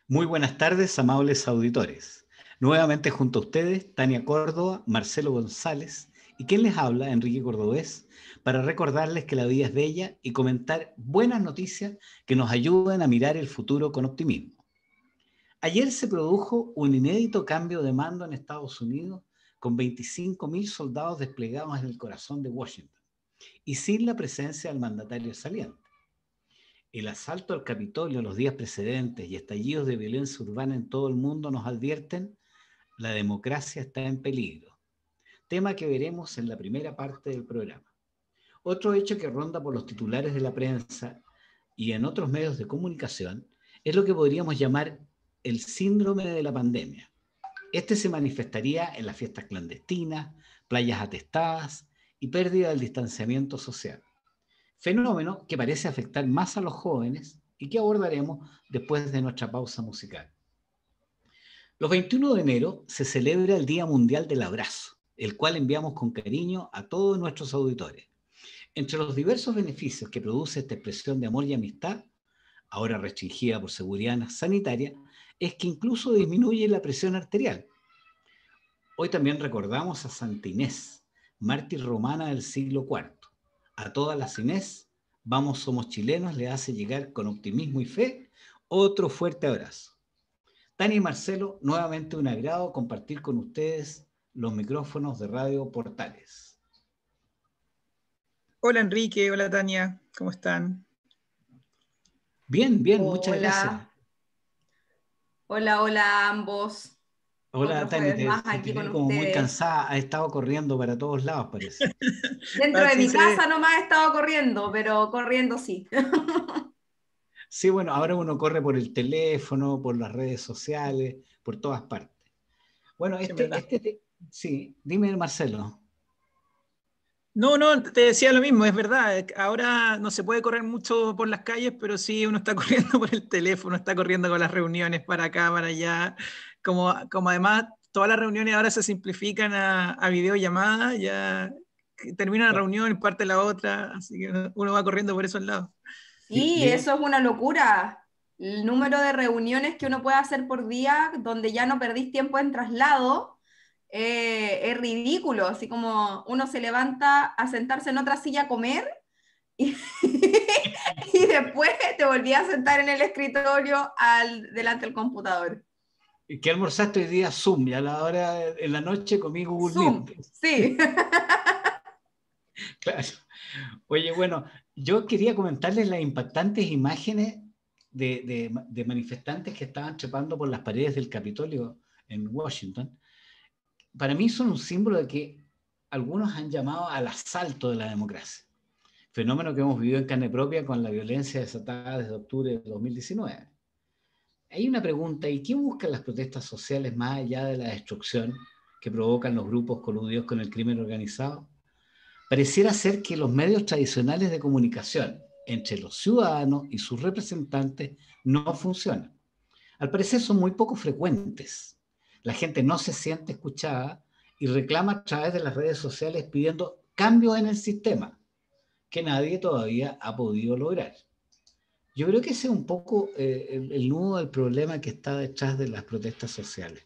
Muy buenas tardes, amables auditores. Nuevamente junto a ustedes, Tania Córdoba, Marcelo González y quien les habla, Enrique Cordobés, para recordarles que la vida es bella y comentar buenas noticias que nos ayuden a mirar el futuro con optimismo. Ayer se produjo un inédito cambio de mando en Estados Unidos con 25.000 soldados desplegados en el corazón de Washington y sin la presencia del mandatario saliente. El asalto al Capitolio los días precedentes y estallidos de violencia urbana en todo el mundo nos advierten: la democracia está en peligro, tema que veremos en la primera parte del programa. Otro hecho que ronda por los titulares de la prensa y en otros medios de comunicación es lo que podríamos llamar el síndrome de la pandemia. Este se manifestaría en las fiestas clandestinas, playas atestadas y pérdida del distanciamiento social. Fenómeno que parece afectar más a los jóvenes y que abordaremos después de nuestra pausa musical. Los 21 de enero se celebra el Día Mundial del Abrazo, el cual enviamos con cariño a todos nuestros auditores. Entre los diversos beneficios que produce esta expresión de amor y amistad, ahora restringida por seguridad sanitaria, es que incluso disminuye la presión arterial. Hoy también recordamos a Santa Inés, mártir romana del siglo IV. A todas las Inés, vamos somos chilenos, le hace llegar con optimismo y fe otro fuerte abrazo. Tania y Marcelo, nuevamente un agrado compartir con ustedes los micrófonos de Radio Portales. Hola Enrique, hola Tania, ¿cómo están? Bien, muchas gracias. Hola a ambos. Hola Tania, te aquí veo con como muy ustedes. cansada, has estado corriendo para todos lados, parece. Dentro de mi casa nomás he estado corriendo, pero corriendo sí. Sí, bueno, ahora uno corre por el teléfono, por las redes sociales, por todas partes. Bueno, sí, dime Marcelo. No, te decía lo mismo, es verdad. Ahora no se puede correr mucho por las calles, pero sí uno está corriendo por el teléfono, está corriendo con las reuniones para acá, para allá. Como además todas las reuniones ahora se simplifican a videollamada, ya termina la reunión y parte la otra, así que uno va corriendo por esos lados. Sí, eso es una locura. El número de reuniones que uno puede hacer por día, donde ya no perdís tiempo en traslado, es ridículo. Así como uno se levanta a sentarse en otra silla a comer y, y después te volví a sentar en el escritorio delante del computador. ¿Qué almorzaste hoy día? Zoom, y a la hora en la noche comí Google Zoom, Meet. sí. Claro. Oye, bueno, yo quería comentarles las impactantes imágenes de manifestantes que estaban trepando por las paredes del Capitolio en Washington. Para mí son un símbolo de que algunos han llamado al asalto de la democracia, fenómeno que hemos vivido en carne propia con la violencia desatada desde octubre de 2019. Hay una pregunta: ¿y qué buscan las protestas sociales más allá de la destrucción que provocan los grupos coludidos con el crimen organizado? Pareciera ser que los medios tradicionales de comunicación entre los ciudadanos y sus representantes no funcionan. Al parecer son muy poco frecuentes. La gente no se siente escuchada y reclama a través de las redes sociales pidiendo cambios en el sistema que nadie todavía ha podido lograr. Yo creo que ese es un poco el nudo del problema que está detrás de las protestas sociales.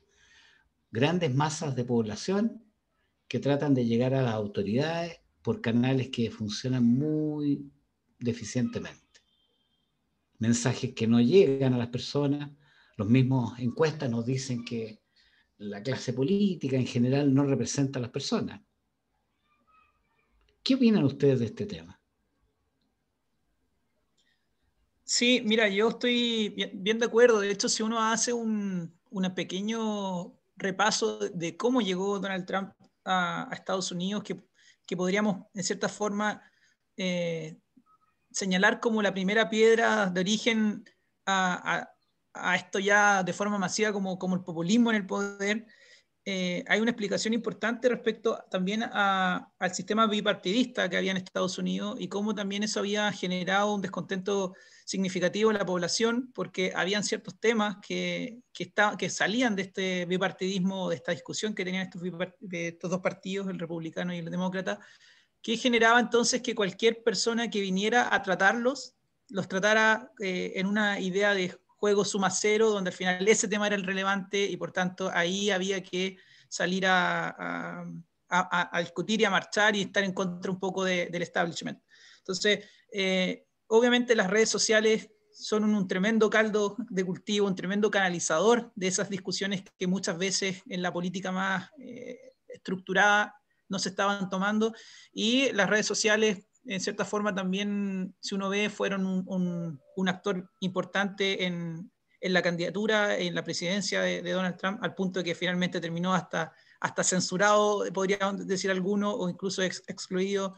Grandes masas de población que tratan de llegar a las autoridades por canales que funcionan muy deficientemente. Mensajes que no llegan a las personas. Los mismos encuestas nos dicen que la clase política en general no representa a las personas. ¿Qué opinan ustedes de este tema? Sí, mira, yo estoy bien de acuerdo. De hecho, si uno hace un pequeño repaso de cómo llegó Donald Trump a Estados Unidos, que podríamos, en cierta forma, señalar como la primera piedra de origen a esto ya de forma masiva como el populismo en el poder, hay una explicación importante respecto también al sistema bipartidista que había en Estados Unidos y cómo también eso había generado un descontento significativo en la población, porque habían ciertos temas que salían de este bipartidismo, de esta discusión que tenían estos dos partidos, el republicano y el demócrata, que generaba entonces que cualquier persona que viniera a tratarlos, los tratara en una idea de juego suma cero, donde al final ese tema era el relevante y por tanto ahí había que salir a discutir y a marchar y estar en contra un poco del establishment. Entonces, obviamente las redes sociales son un tremendo caldo de cultivo, un tremendo canalizador de esas discusiones que muchas veces en la política más estructurada no se estaban tomando, y las redes sociales en cierta forma también, si uno ve, fueron un actor importante en la candidatura, en la presidencia de Donald Trump, al punto de que finalmente terminó hasta censurado, podríamos decir alguno, o incluso excluido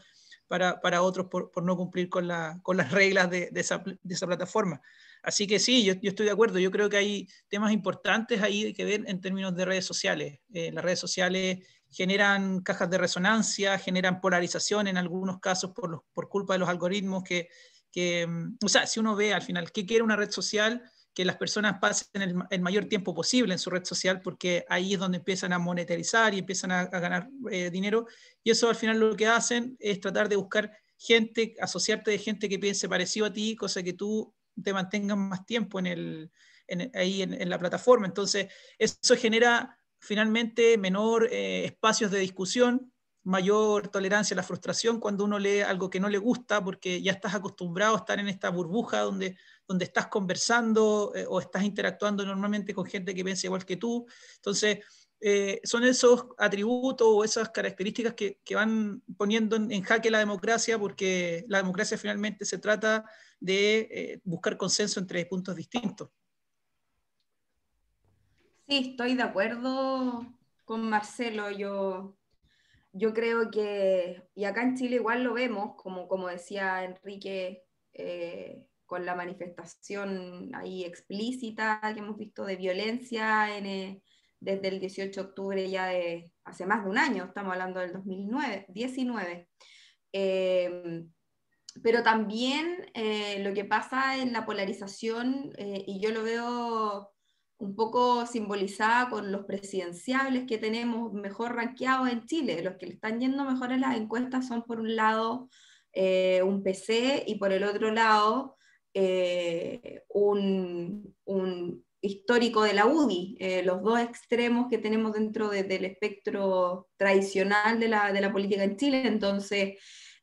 para otros por no cumplir con las reglas de esa plataforma. Así que sí, yo estoy de acuerdo. Yo creo que hay temas importantes ahí que ver en términos de redes sociales. Las redes sociales generan cajas de resonancia, generan polarización en algunos casos por culpa de los algoritmos o sea, si uno ve al final qué quiere una red social, que las personas pasen el mayor tiempo posible en su red social, porque ahí es donde empiezan a monetarizar y empiezan a ganar dinero, y eso al final lo que hacen es tratar de buscar gente, asociarte de gente que piense parecido a ti, cosa que tú te mantengas más tiempo ahí en la plataforma. Entonces, eso genera finalmente menor espacios de discusión, mayor tolerancia a la frustración cuando uno lee algo que no le gusta, porque ya estás acostumbrado a estar en esta burbuja donde estás conversando o estás interactuando normalmente con gente que piensa igual que tú. Entonces, son esos atributos o esas características que van poniendo en jaque la democracia, porque la democracia finalmente se trata de buscar consenso entre puntos distintos. Sí, estoy de acuerdo con Marcelo. Yo creo que, y acá en Chile igual lo vemos, como decía Enrique, con la manifestación ahí explícita que hemos visto de violencia desde el 18 de octubre ya de hace más de un año, estamos hablando del 2019. Pero también lo que pasa en la polarización, y yo lo veo un poco simbolizada con los presidenciables que tenemos mejor rankeados en Chile. Los que le están yendo mejor en las encuestas son, por un lado, un PC, y por el otro lado, un histórico de la UDI, los dos extremos que tenemos dentro del espectro tradicional de la política en Chile. Entonces,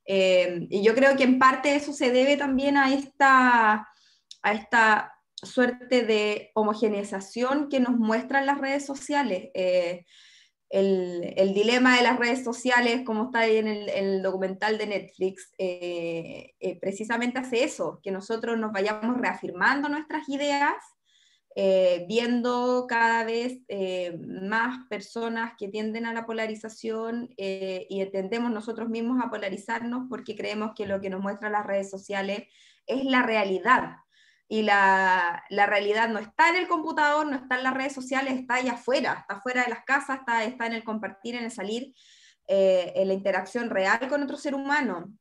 y yo creo que en parte eso se debe también a esta suerte de homogeneización que nos muestran las redes sociales. El dilema de las redes sociales, como está ahí en el documental de Netflix, precisamente hace eso, que nosotros nos vayamos reafirmando nuestras ideas, viendo cada vez más personas que tienden a la polarización, y tendemos nosotros mismos a polarizarnos porque creemos que lo que nos muestran las redes sociales es la realidad. Y la realidad no está en el computador, no está en las redes sociales, está allá afuera, está fuera de las casas, está en el compartir, en el salir, en la interacción real con otro ser humano.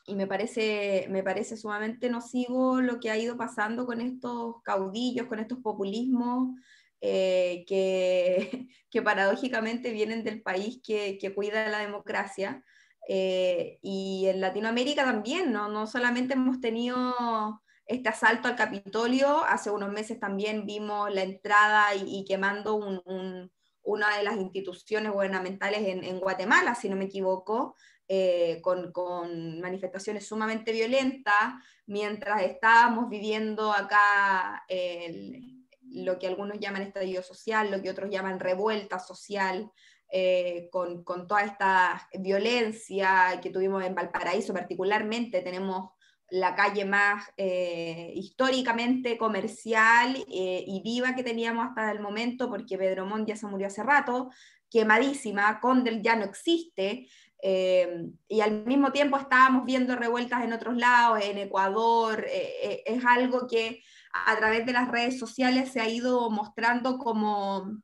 Y me parece sumamente nocivo lo que ha ido pasando con estos caudillos, con estos populismos, que paradójicamente vienen del país que cuida la democracia. Y en Latinoamérica también, no solamente hemos tenido este asalto al Capitolio, hace unos meses también vimos la entrada y quemando una de las instituciones gubernamentales en Guatemala, si no me equivoco, con manifestaciones sumamente violentas, mientras estábamos viviendo acá lo que algunos llaman estallido social, lo que otros llaman revuelta social, con toda esta violencia que tuvimos en Valparaíso particularmente. Tenemos la calle más históricamente comercial y viva que teníamos hasta el momento, porque Pedro Montt ya se murió hace rato, quemadísima, Condel ya no existe, y al mismo tiempo estábamos viendo revueltas en otros lados, en Ecuador. Es algo que a través de las redes sociales se ha ido mostrando como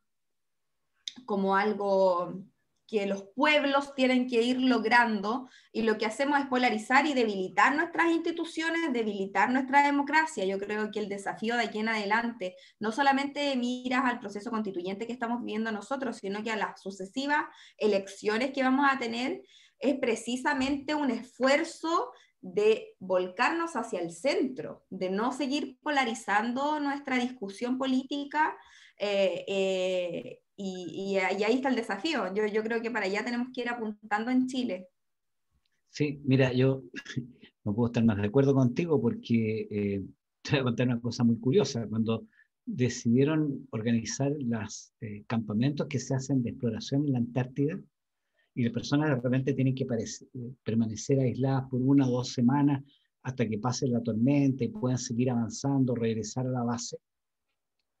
algo que los pueblos tienen que ir logrando, y lo que hacemos es polarizar y debilitar nuestras instituciones, debilitar nuestra democracia. Yo creo que el desafío de aquí en adelante no solamente miras al proceso constituyente que estamos viviendo nosotros, sino que a las sucesivas elecciones que vamos a tener, es precisamente un esfuerzo de volcarnos hacia el centro, de no seguir polarizando nuestra discusión política, y ahí está el desafío. Yo creo que para allá tenemos que ir apuntando en Chile. Sí, mira, yo no puedo estar más de acuerdo contigo porque te voy a contar una cosa muy curiosa. Cuando decidieron organizar los campamentos que se hacen de exploración en la Antártida, y las personas de repente tienen que permanecer aisladas por 1 o 2 semanas hasta que pase la tormenta y puedan seguir avanzando, regresar a la base,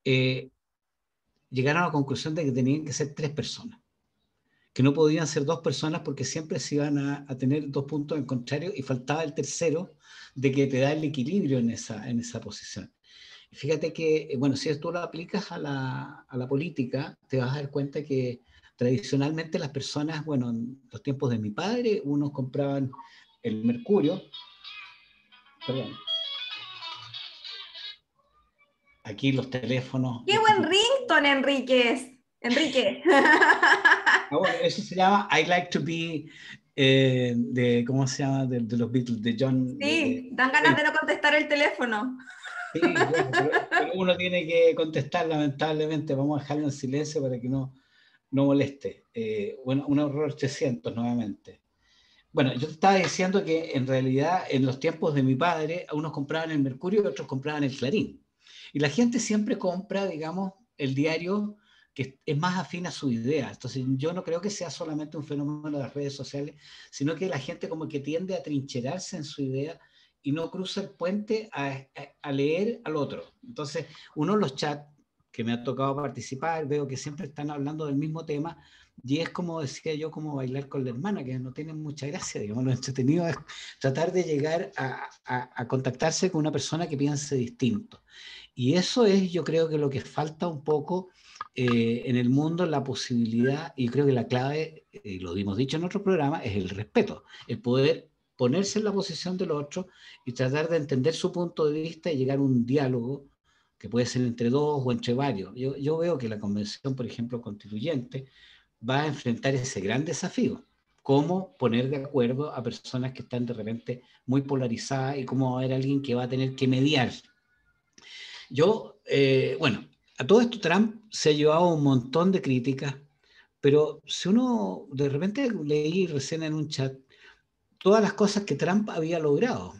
llegaron a la conclusión de que tenían que ser 3 personas, que no podían ser 2 personas porque siempre se iban a tener 2 puntos en contrario y faltaba el tercero de que te da el equilibrio en esa posición. Fíjate que, bueno, si tú lo aplicas a la política, te vas a dar cuenta que tradicionalmente las personas, bueno, en los tiempos de mi padre, unos compraban el mercurio, perdón, aquí los teléfonos. ¡Qué buen ringtone, Enrique! Bueno, eso se llama I Like to Be, ¿cómo se llama? De los Beatles, de John. Sí, dan ganas de no contestar el teléfono. Sí, bueno, pero uno tiene que contestar, lamentablemente. Vamos a dejarlo en silencio para que no moleste. Bueno, un error 800 nuevamente. Bueno, yo te estaba diciendo que en realidad en los tiempos de mi padre, unos compraban el Mercurio y otros compraban el Clarín. Y la gente siempre compra, digamos, el diario que es más afín a su idea. Entonces yo no creo que sea solamente un fenómeno de las redes sociales, sino que la gente como que tiende a trincherarse en su idea y no cruza el puente a leer al otro. Entonces uno en los chats que me ha tocado participar, veo que siempre están hablando del mismo tema, y es como decía yo, como bailar con la hermana, que no tiene mucha gracia, digamos, lo entretenido es tratar de llegar a contactarse con una persona que piense distinto. Y eso es, yo creo que lo que falta un poco en el mundo, la posibilidad, y creo que la clave, lo hemos dicho en otro programa, es el respeto, el poder ponerse en la posición del otro y tratar de entender su punto de vista y llegar a un diálogo que puede ser entre 2 o entre varios. Yo veo que la convención, por ejemplo, constituyente, va a enfrentar ese gran desafío, cómo poner de acuerdo a personas que están de repente muy polarizadas y cómo va a haber alguien que va a tener que mediar. Bueno, a todo esto Trump se ha llevado un montón de críticas, pero si uno de repente leí recién en un chat todas las cosas que Trump había logrado,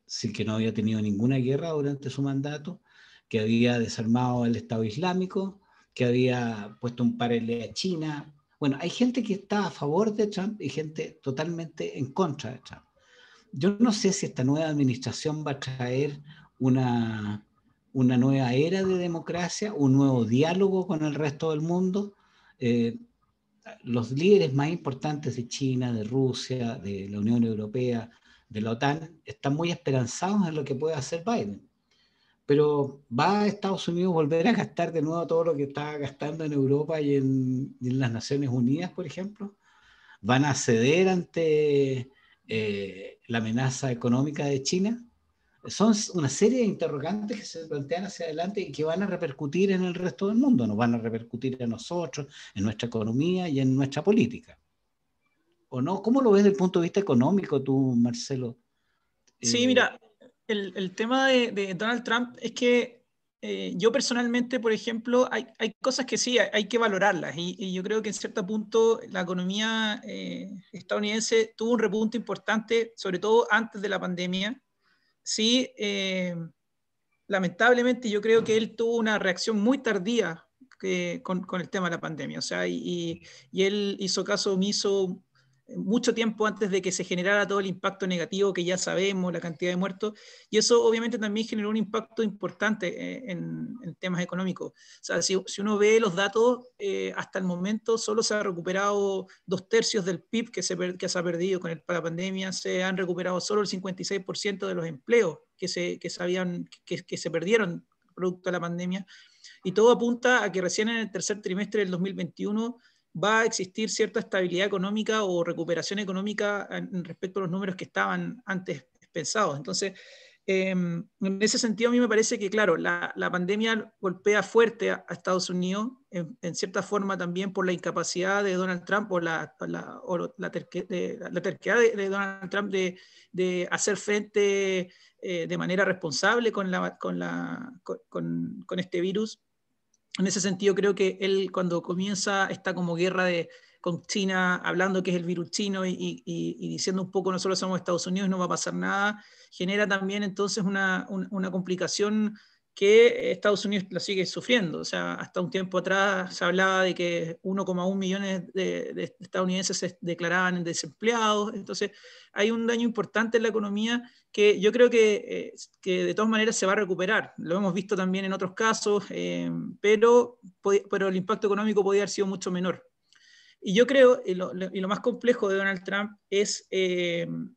sí, que no había tenido ninguna guerra durante su mandato, que había desarmado el Estado Islámico, que había puesto un paralelo a China. Bueno, hay gente que está a favor de Trump y gente totalmente en contra de Trump. Yo no sé si esta nueva administración va a traer una nueva era de democracia, un nuevo diálogo con el resto del mundo. Los líderes más importantes de China, de Rusia, de la Unión Europea, de la OTAN, están muy esperanzados en lo que puede hacer Biden. Pero ¿va a Estados Unidos volver a gastar de nuevo todo lo que está gastando en Europa y en las Naciones Unidas, por ejemplo? ¿Van a ceder ante la amenaza económica de China? Son una serie de interrogantes que se plantean hacia adelante y que van a repercutir en el resto del mundo, nos van a repercutir en nosotros, en nuestra economía y en nuestra política. ¿O no? ¿Cómo lo ves desde el punto de vista económico tú, Marcelo? Sí, mira, el tema de Donald Trump es que yo personalmente, por ejemplo, hay cosas que sí, hay que valorarlas y yo creo que en cierto punto la economía estadounidense tuvo un repunte importante, sobre todo antes de la pandemia. Sí, lamentablemente yo creo que él tuvo una reacción muy tardía con el tema de la pandemia, o sea, y él hizo caso omiso mucho tiempo antes de que se generara todo el impacto negativo que ya sabemos, la cantidad de muertos, y eso obviamente también generó un impacto importante en temas económicos. O sea, si uno ve los datos, hasta el momento solo se ha recuperado 2/3 del PIB que se ha perdido con la pandemia, se han recuperado solo el 56% de los empleos que se perdieron producto de la pandemia, y todo apunta a que recién en el tercer trimestre del 2021 va a existir cierta estabilidad económica o recuperación económica respecto a los números que estaban antes pensados. Entonces, En ese sentido, a mí me parece que, claro, la pandemia golpea fuerte a Estados Unidos, en cierta forma también por la incapacidad de Donald Trump o la terquedad de Donald Trump de hacer frente de manera responsable con este virus. En ese sentido, creo que él, cuando comienza esta como guerra con China, hablando que es el virus chino y diciendo un poco nosotros somos Estados Unidos, no va a pasar nada, genera también entonces una complicación que Estados Unidos la sigue sufriendo. O sea, hasta un tiempo atrás se hablaba de que 1,1 millones de estadounidenses se declaraban desempleados. Entonces, hay un daño importante en la economía que yo creo que de todas maneras se va a recuperar. Lo hemos visto también en otros casos, pero el impacto económico podría haber sido mucho menor. Y yo creo, y lo más complejo de Donald Trump es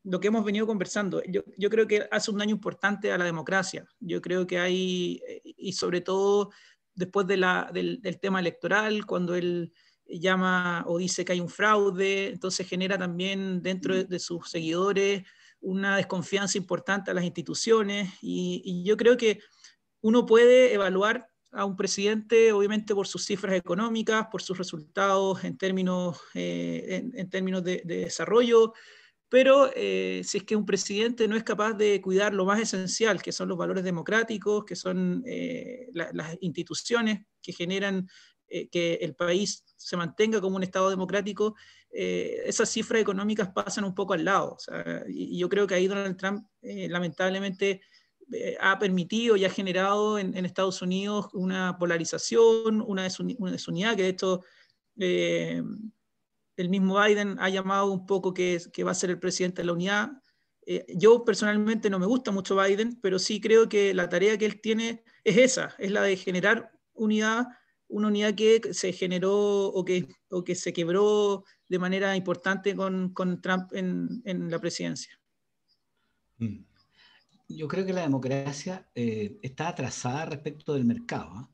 lo que hemos venido conversando. Yo creo que hace un daño importante a la democracia. Yo creo que hay, y sobre todo después del tema electoral, cuando él llama o dice que hay un fraude, entonces genera también dentro de sus seguidores una desconfianza importante a las instituciones. Y yo creo que uno puede evaluar a un presidente, obviamente, por sus cifras económicas, por sus resultados en términos de desarrollo, pero si es que un presidente no es capaz de cuidar lo más esencial, que son los valores democráticos, que son las instituciones que generan que el país se mantenga como un Estado democrático, esas cifras económicas pasan un poco al lado. O sea, y yo creo que ahí Donald Trump, lamentablemente, ha permitido y ha generado en Estados Unidos una polarización, una desunidad, que de hecho el mismo Biden ha llamado un poco que va a ser el presidente de la unidad. Yo personalmente no me gusta mucho Biden, pero sí creo que la tarea que él tiene es esa, es la de generar unidad, una unidad que se generó o que se quebró de manera importante con Trump en la presidencia. Yo creo que la democracia está atrasada respecto del mercado,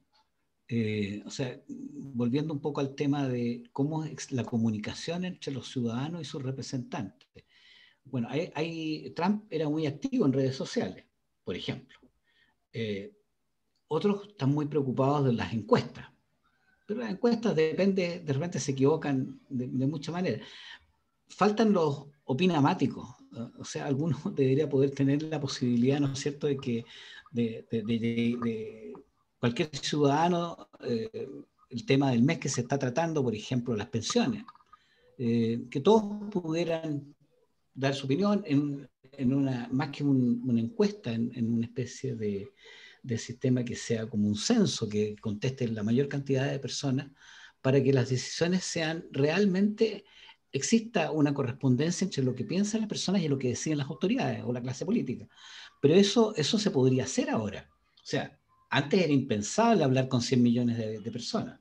¿eh? O sea, volviendo un poco al tema de cómo es la comunicación entre los ciudadanos y sus representantes. Bueno, Trump era muy activo en redes sociales, por ejemplo. Otros están muy preocupados de las encuestas, pero las encuestas de repente se equivocan de muchas maneras. Faltan los opinamáticos, o sea, algunos debería poder tener la posibilidad, ¿no es cierto?, de que de cualquier ciudadano, el tema del mes que se está tratando, por ejemplo, las pensiones, que todos pudieran dar su opinión en una, más que una encuesta, en una especie de sistema que sea como un censo, que conteste la mayor cantidad de personas, para que las decisiones sean realmente, exista una correspondencia entre lo que piensan las personas y lo que deciden las autoridades o la clase política. Pero eso se podría hacer ahora. O sea, antes era impensable hablar con 100 millones de personas,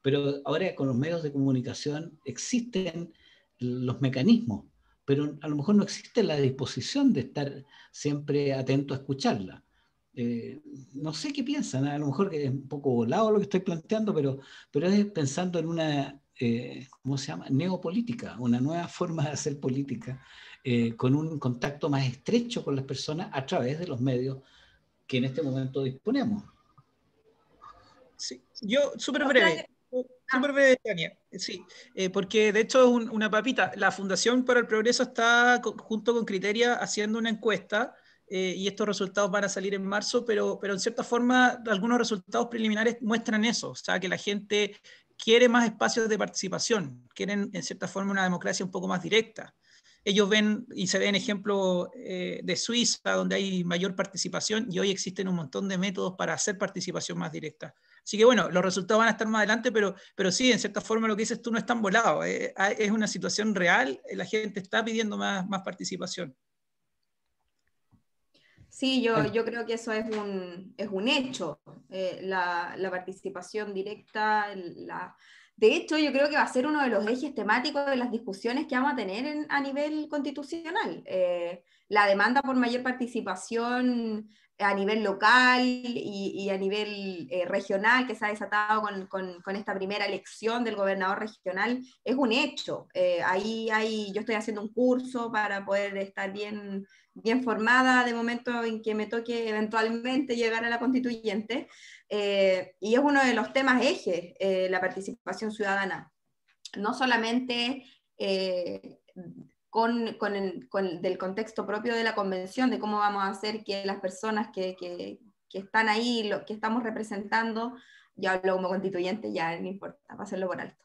pero ahora con los medios de comunicación existen los mecanismos, pero a lo mejor no existe la disposición de estar siempre atento a escucharla. No sé qué piensan, a lo mejor que es un poco volado lo que estoy planteando, pero es pensando en una, ¿cómo se llama? Neopolítica, una nueva forma de hacer política, con un contacto más estrecho con las personas a través de los medios que en este momento disponemos. Sí, yo súper breve, Tania. Sí, porque de hecho es una papita. La Fundación para el Progreso está junto con Criteria haciendo una encuesta y estos resultados van a salir en marzo, pero en cierta forma algunos resultados preliminares muestran eso, o sea, que la gente quiere más espacios de participación, quieren en cierta forma una democracia un poco más directa. Ellos ven y se ven ejemplos de Suiza, donde hay mayor participación, y hoy existen un montón de métodos para hacer participación más directa. Así que bueno, los resultados van a estar más adelante, pero sí, en cierta forma lo que dices tú no es tan volado. Es una situación real, la gente está pidiendo más participación. Sí, yo creo que eso es un hecho, la participación directa. De hecho, yo creo que va a ser uno de los ejes temáticos de las discusiones que vamos a tener a nivel constitucional. La demanda por mayor participación a nivel local y a nivel regional que se ha desatado con esta primera elección del gobernador regional, es un hecho. Yo estoy haciendo un curso para poder estar bien formada de momento en que me toque eventualmente llegar a la constituyente, y es uno de los temas ejes, la participación ciudadana. No solamente del contexto propio de la convención, de cómo vamos a hacer que las personas que están ahí, que estamos representando, ya hablo como constituyente, ya no importa, para hacerlo por alto,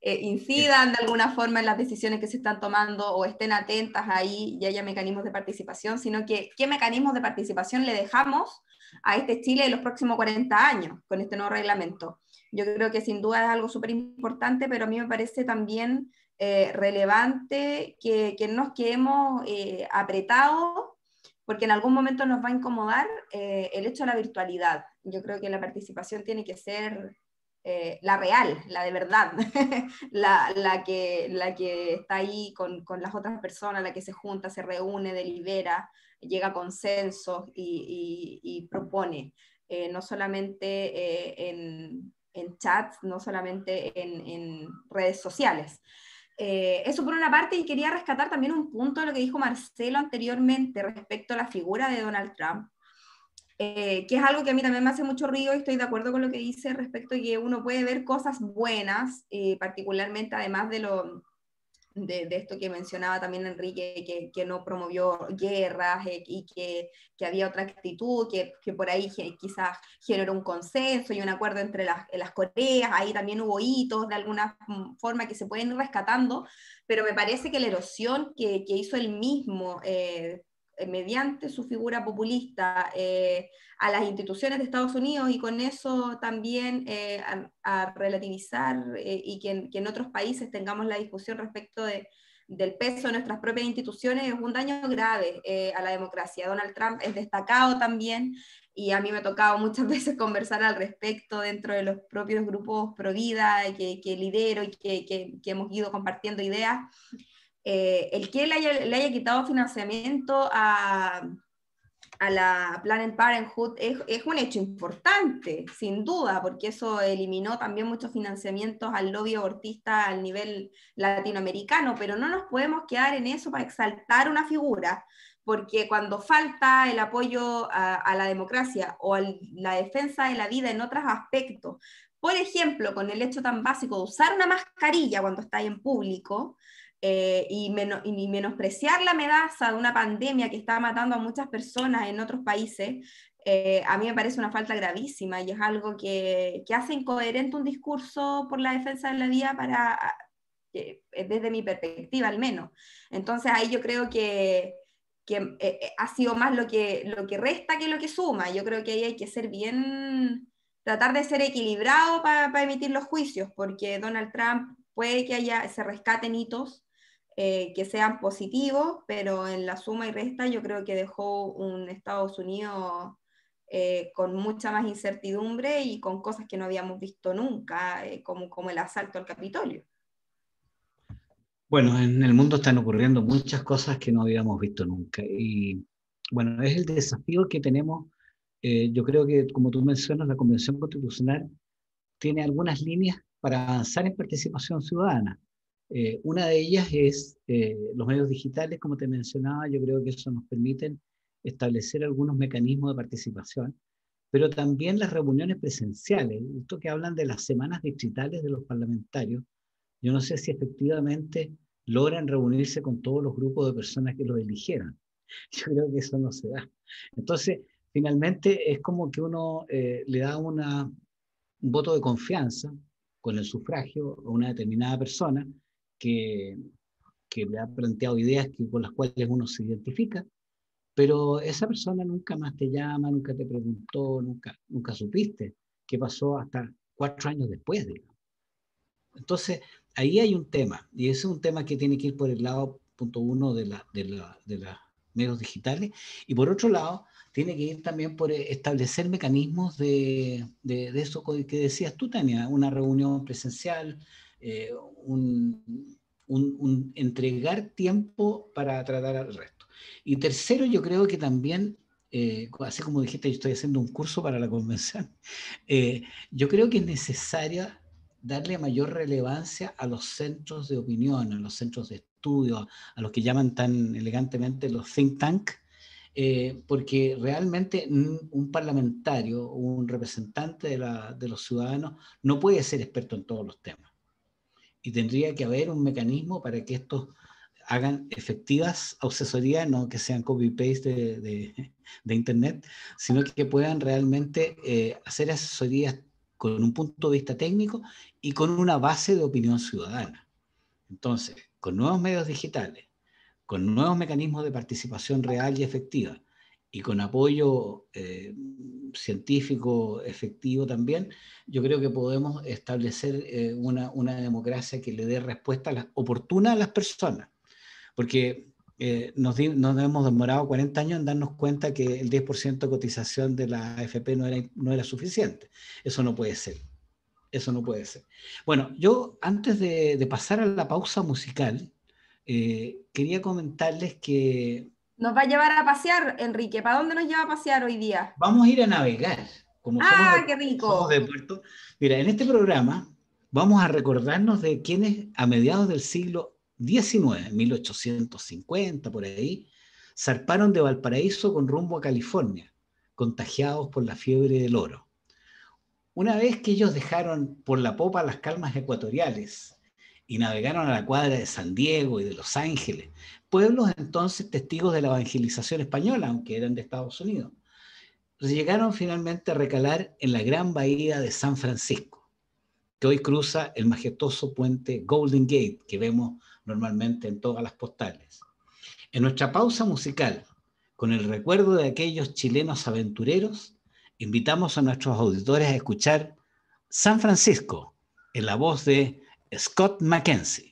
incidan de alguna forma en las decisiones que se están tomando o estén atentas ahí y haya mecanismos de participación, sino que qué mecanismos de participación le dejamos a este Chile en los próximos 40 años con este nuevo reglamento. Yo creo que sin duda es algo súper importante, pero a mí me parece también relevante que nos quedemos apretados, porque en algún momento nos va a incomodar el hecho de la virtualidad. Yo creo que la participación tiene que ser la real, la de verdad, la que está ahí con las otras personas, la que se junta, se reúne, delibera, llega a consensos y propone, no solamente en chats, no solamente en redes sociales. Eso por una parte, y quería rescatar también un punto de lo que dijo Marcelo anteriormente respecto a la figura de Donald Trump, que es algo que a mí también me hace mucho ruido, y estoy de acuerdo con lo que dice respecto a que uno puede ver cosas buenas, particularmente además de esto que mencionaba también Enrique, que no promovió guerras, y que había otra actitud, que por ahí quizás generó un consenso y un acuerdo entre las Coreas. Ahí también hubo hitos de alguna forma que se pueden ir rescatando, pero me parece que la erosión que hizo él mismo, mediante su figura populista, a las instituciones de Estados Unidos, y con eso también a relativizar, y que en otros países tengamos la discusión respecto del peso de nuestras propias instituciones, es un daño grave a la democracia. Donald Trump es destacado también, y a mí me ha tocado muchas veces conversar al respecto dentro de los propios grupos pro vida que lidero y que hemos ido compartiendo ideas. El que le haya quitado financiamiento a la Planned Parenthood es un hecho importante, sin duda, porque eso eliminó también muchos financiamientos al lobby abortista al nivel latinoamericano, pero no nos podemos quedar en eso para exaltar una figura, porque cuando falta el apoyo a la democracia o a la defensa de la vida en otros aspectos, por ejemplo, con el hecho tan básico de usar una mascarilla cuando está en público, y menospreciar la amenaza de una pandemia que está matando a muchas personas en otros países, a mí me parece una falta gravísima, y es algo que hace incoherente un discurso por la defensa de la vida desde mi perspectiva al menos. Entonces ahí yo creo que ha sido más lo que resta que lo que suma. Yo creo que ahí hay que ser tratar de ser equilibrado para emitir los juicios, porque Donald Trump puede que se rescaten hitos que sean positivos, pero en la suma y resta yo creo que dejó un Estados Unidos con mucha más incertidumbre y con cosas que no habíamos visto nunca, como el asalto al Capitolio. Bueno, en el mundo están ocurriendo muchas cosas que no habíamos visto nunca. Y bueno, es el desafío que tenemos. Yo creo que, como tú mencionas, la Convención Constitucional tiene algunas líneas para avanzar en participación ciudadana. Una de ellas es los medios digitales, como te mencionaba. Yo creo que eso nos permite establecer algunos mecanismos de participación, pero también las reuniones presenciales. Esto que hablan de las semanas distritales de los parlamentarios, yo no sé si efectivamente logran reunirse con todos los grupos de personas que los eligieron. Yo creo que eso no se da. Entonces, finalmente es como que uno le da un voto de confianza con el sufragio a una determinada persona que le ha planteado ideas con las cuales uno se identifica, pero esa persona nunca más te llama, nunca te preguntó, nunca supiste qué pasó hasta 4 años después, digamos. Entonces, ahí hay un tema, y ese es un tema que tiene que ir por el lado, punto uno, de los medios digitales, y por otro lado, tiene que ir también por establecer mecanismos de eso que decías tú, Tania, una reunión presencial, un entregar tiempo para tratar al resto. Y tercero, yo creo que también, así como dijiste, yo estoy haciendo un curso para la convención, yo creo que es necesaria darle mayor relevancia a los centros de opinión, a los centros de estudio, a los que llaman tan elegantemente los think tank, porque realmente un parlamentario, un representante de los ciudadanos, no puede ser experto en todos los temas. Y tendría que haber un mecanismo para que estos hagan efectivas asesorías, no que sean copy-paste de Internet, sino que puedan realmente hacer asesorías con un punto de vista técnico y con una base de opinión ciudadana. Entonces, con nuevos medios digitales, con nuevos mecanismos de participación real y efectiva, y con apoyo científico efectivo también, yo creo que podemos establecer una democracia que le dé respuesta oportuna a las personas. Porque nos hemos demorado 40 años en darnos cuenta que el 10% de cotización de la AFP no era suficiente. Eso no puede ser. Eso no puede ser. Bueno, yo antes de pasar a la pausa musical, quería comentarles que Nos va a llevar a pasear, Enrique. ¿Para dónde nos lleva a pasear hoy día? vamos a ir a navegar. Como ¡Ah, qué somos de rico! Puerto. Mira, en este programa vamos a recordarnos de quienes a mediados del siglo XIX, 1850, por ahí, zarparon de Valparaíso con rumbo a California, contagiados por la fiebre del oro. Una vez que ellos dejaron por la popa las calmas ecuatoriales y navegaron a la cuadra de San Diego y de Los Ángeles, pueblos entonces testigos de la evangelización española, aunque eran de Estados Unidos, llegaron finalmente a recalar en la gran bahía de San Francisco, que hoy cruza el majestuoso puente Golden Gate que vemos normalmente en todas las postales. En nuestra pausa musical, con el recuerdo de aquellos chilenos aventureros, invitamos a nuestros auditores a escuchar San Francisco en la voz de Scott McKenzie.